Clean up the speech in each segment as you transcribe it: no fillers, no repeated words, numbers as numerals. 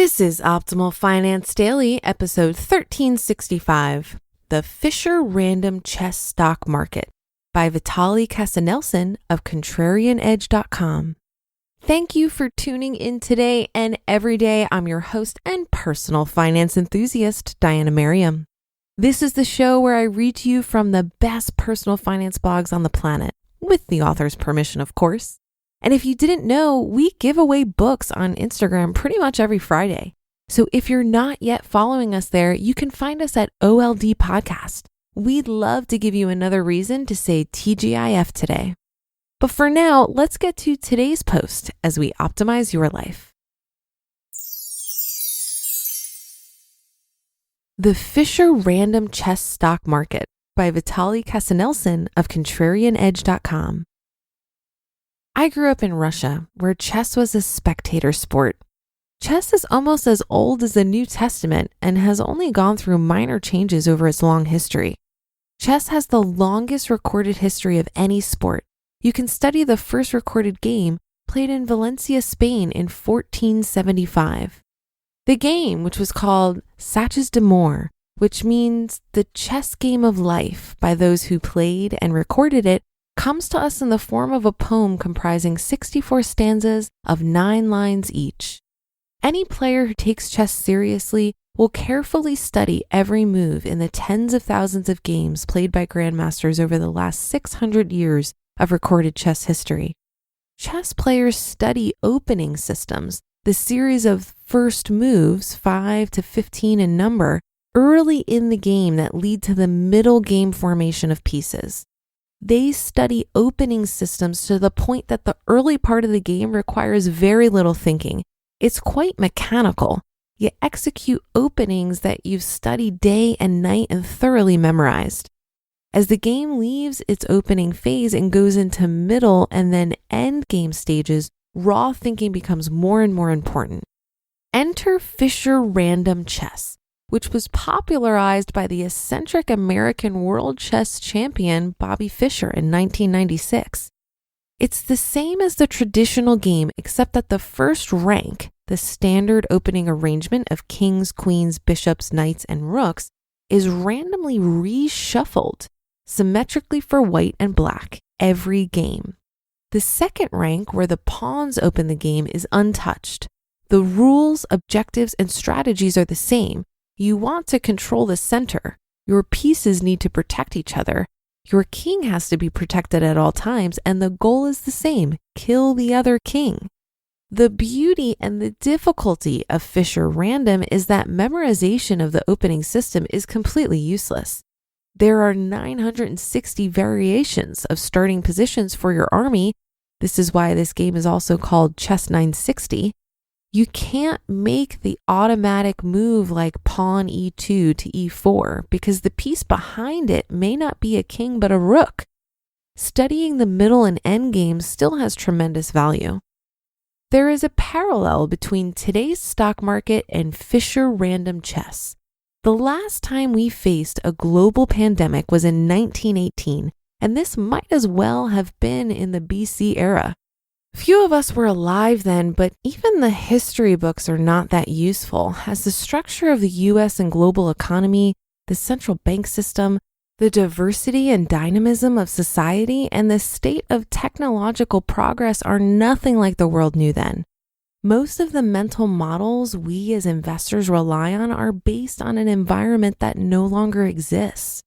This is Optimal Finance Daily, episode 1365, The Fischer Random Chess Stock Market by Vitaliy Katsenelson of ContrarianEdge.com. Thank you for tuning in today and every day. I'm your host and personal finance enthusiast, Diana Merriam. This is the show where I read to you from the best personal finance blogs on the planet, with the author's permission, of course. And if you didn't know, we give away books on Instagram pretty much every Friday. So if you're not yet following us there, you can find us at OLD Podcast. We'd love to give you another reason to say TGIF today. But for now, let's get to today's post as we optimize your life. The Fischer Random Chess Stock Market by Vitaliy Katsenelson of ContrarianEdge.com. I grew up in Russia, where chess was a spectator sport. Chess is almost as old as the New Testament and has only gone through minor changes over its long history. Chess has the longest recorded history of any sport. You can study the first recorded game played in Valencia, Spain in 1475. The game, which was called Saches de Mort, which means the chess game of life by those who played and recorded it, comes to us in the form of a poem comprising 64 stanzas of 9 lines each. Any player who takes chess seriously will carefully study every move in the tens of thousands of games played by grandmasters over the last 600 years of recorded chess history. Chess players study opening systems, the series of first moves, 5 to 15 in number, early in the game that lead to the middle game formation of pieces. They study opening systems to the point that the early part of the game requires very little thinking. It's quite mechanical. You execute openings that you've studied day and night and thoroughly memorized. As the game leaves its opening phase and goes into middle and then end game stages, raw thinking becomes more and more important. Enter Fischer Random Chess, which was popularized by the eccentric American world chess champion Bobby Fischer in 1996. It's the same as the traditional game, except that the first rank, the standard opening arrangement of kings, queens, bishops, knights, and rooks, is randomly reshuffled, symmetrically for white and black, every game. The second rank, where the pawns open the game, is untouched. The rules, objectives, and strategies are the same. You want to control the center. Your pieces need to protect each other. Your king has to be protected at all times, and the goal is the same: kill the other king. The beauty and the difficulty of Fischer Random is that memorization of the opening system is completely useless. There are 960 variations of starting positions for your army. This is why this game is also called Chess 960. You can't make the automatic move like pawn e2 to e4 because the piece behind it may not be a king but a rook. Studying the middle and end games still has tremendous value. There is a parallel between today's stock market and Fischer Random Chess. The last time we faced a global pandemic was in 1918, and this might as well have been in the BC era. Few of us were alive then, but even the history books are not that useful, as the structure of the US and global economy, the central bank system, the diversity and dynamism of society, and the state of technological progress are nothing like the world knew then. Most of the mental models we as investors rely on are based on an environment that no longer exists.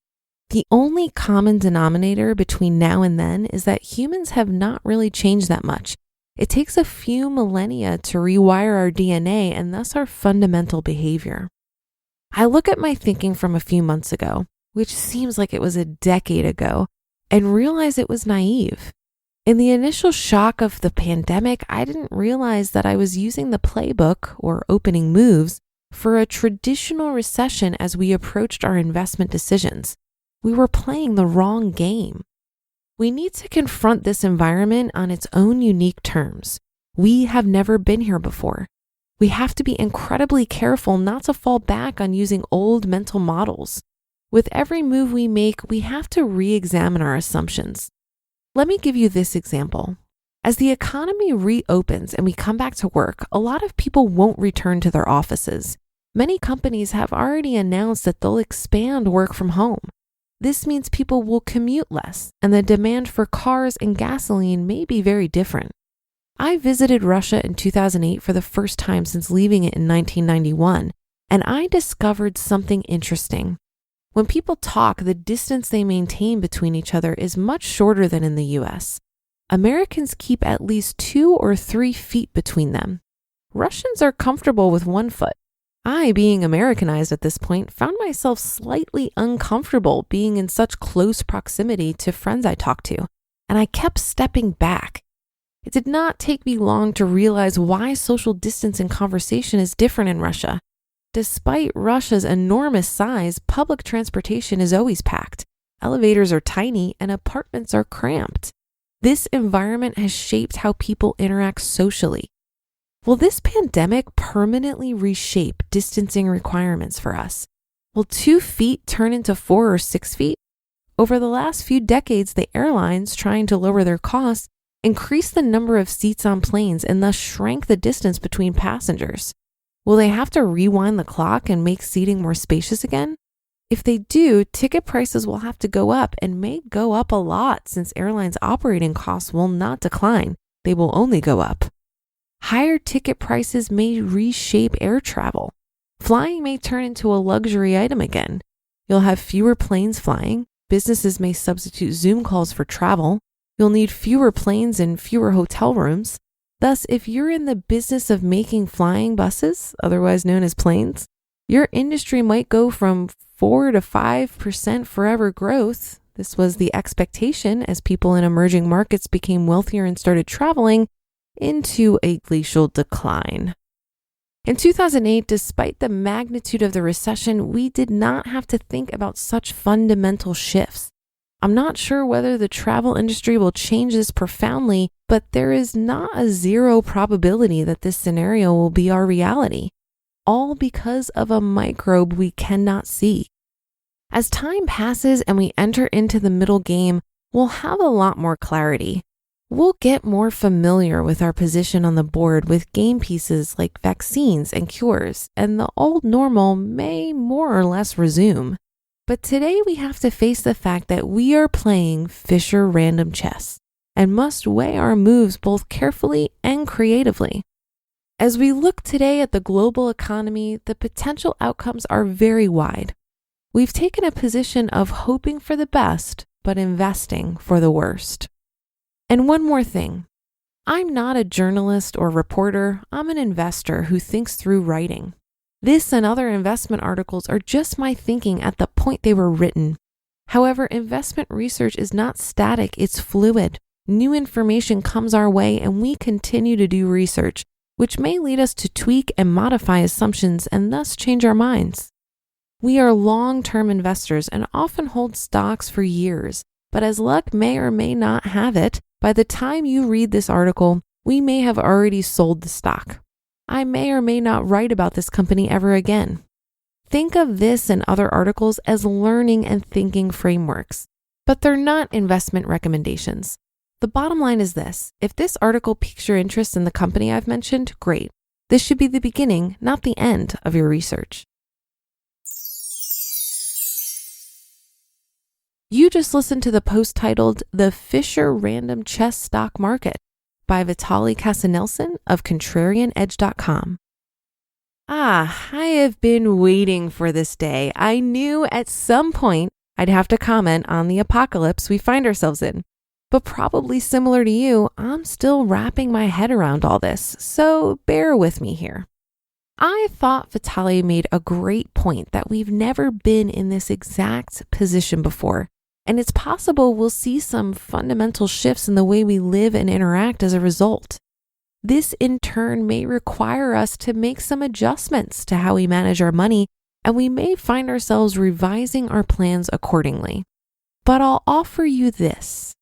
The only common denominator between now and then is that humans have not really changed that much. It takes a few millennia to rewire our DNA and thus our fundamental behavior. I look at my thinking from a few months ago, which seems like it was a decade ago, and realize it was naive. In the initial shock of the pandemic, I didn't realize that I was using the playbook, or opening moves, for a traditional recession as we approached our investment decisions. We were playing the wrong game. We need to confront this environment on its own unique terms. We have never been here before. We have to be incredibly careful not to fall back on using old mental models. With every move we make, we have to re-examine our assumptions. Let me give you this example. As the economy reopens and we come back to work, a lot of people won't return to their offices. Many companies have already announced that they'll expand work from home. This means people will commute less, and the demand for cars and gasoline may be very different. I visited Russia in 2008 for the first time since leaving it in 1991, and I discovered something interesting. When people talk, the distance they maintain between each other is much shorter than in the US. Americans keep at least 2 or 3 feet between them. Russians are comfortable with 1 foot. I, being Americanized at this point, found myself slightly uncomfortable being in such close proximity to friends I talked to, and I kept stepping back. It did not take me long to realize why social distance and conversation is different in Russia. Despite Russia's enormous size, public transportation is always packed. Elevators are tiny and apartments are cramped. This environment has shaped how people interact socially. Will this pandemic permanently reshape distancing requirements for us? Will 2 feet turn into 4 or 6 feet? Over the last few decades, the airlines, trying to lower their costs, increased the number of seats on planes and thus shrank the distance between passengers. Will they have to rewind the clock and make seating more spacious again? If they do, ticket prices will have to go up and may go up a lot since airlines' operating costs will not decline. They will only go up. Higher ticket prices may reshape air travel. Flying may turn into a luxury item again. You'll have fewer planes flying. Businesses may substitute Zoom calls for travel. You'll need fewer planes and fewer hotel rooms. Thus, if you're in the business of making flying buses, otherwise known as planes, your industry might go from 4 to 5% forever growth. This was the expectation as people in emerging markets became wealthier and started traveling, into a glacial decline. In 2008, despite the magnitude of the recession, we did not have to think about such fundamental shifts. I'm not sure whether the travel industry will change this profoundly, but there is not a zero probability that this scenario will be our reality, all because of a microbe we cannot see. As time passes and we enter into the middle game, we'll have a lot more clarity. We'll get more familiar with our position on the board with game pieces like vaccines and cures, and the old normal may more or less resume. But today we have to face the fact that we are playing Fischer random chess and must weigh our moves both carefully and creatively. As we look today at the global economy, the potential outcomes are very wide. We've taken a position of hoping for the best, but investing for the worst. And one more thing, I'm not a journalist or reporter, I'm an investor who thinks through writing. This and other investment articles are just my thinking at the point they were written. However, investment research is not static, it's fluid. New information comes our way and we continue to do research, which may lead us to tweak and modify assumptions and thus change our minds. We are long-term investors and often hold stocks for years, but as luck may or may not have it, by the time you read this article, we may have already sold the stock. I may or may not write about this company ever again. Think of this and other articles as learning and thinking frameworks, but they're not investment recommendations. The bottom line is this: if this article piques your interest in the company I've mentioned, great. This should be the beginning, not the end of your research. You just listened to the post titled The Fischer Random Chess Stock Market by Vitaliy Katsenelson of Contrarianedge.com. I have been waiting for this day. I knew at some point I'd have to comment on the apocalypse we find ourselves in. But probably similar to you, I'm still wrapping my head around all this, so bear with me here. I thought Vitaliy made a great point that we've never been in this exact position before. And it's possible we'll see some fundamental shifts in the way we live and interact as a result. This in turn may require us to make some adjustments to how we manage our money, and we may find ourselves revising our plans accordingly. But I'll offer you this.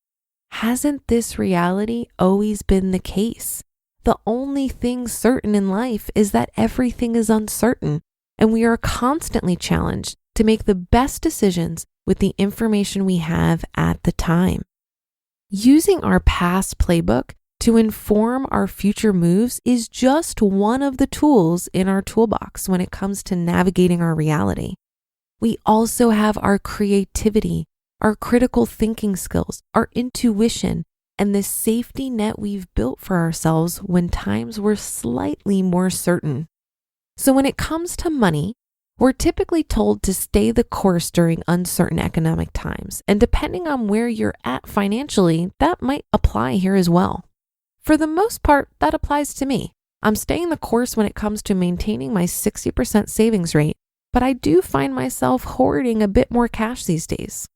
Hasn't this reality always been the case? The only thing certain in life is that everything is uncertain, and we are constantly challenged to make the best decisions with the information we have at the time. Using our past playbook to inform our future moves is just one of the tools in our toolbox when it comes to navigating our reality. We also have our creativity, our critical thinking skills, our intuition, and the safety net we've built for ourselves when times were slightly more certain. So when it comes to money, we're typically told to stay the course during uncertain economic times, and depending on where you're at financially, that might apply here as well. For the most part, that applies to me. I'm staying the course when it comes to maintaining my 60% savings rate, but I do find myself hoarding a bit more cash these days.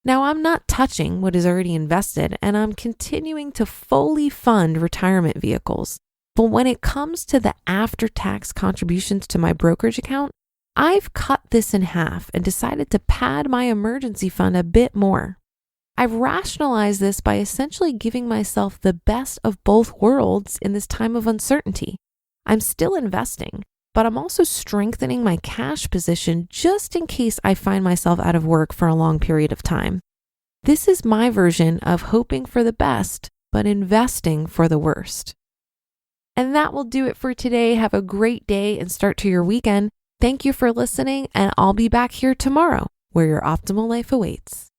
Now, I'm not touching what is already invested, and I'm continuing to fully fund retirement vehicles. But when it comes to the after-tax contributions to my brokerage account, I've cut this in half and decided to pad my emergency fund a bit more. I've rationalized this by essentially giving myself the best of both worlds in this time of uncertainty. I'm still investing, but I'm also strengthening my cash position just in case I find myself out of work for a long period of time. This is my version of hoping for the best, but investing for the worst. And that will do it for today. Have a great day and start to your weekend. Thank you for listening, and I'll be back here tomorrow where your optimal life awaits.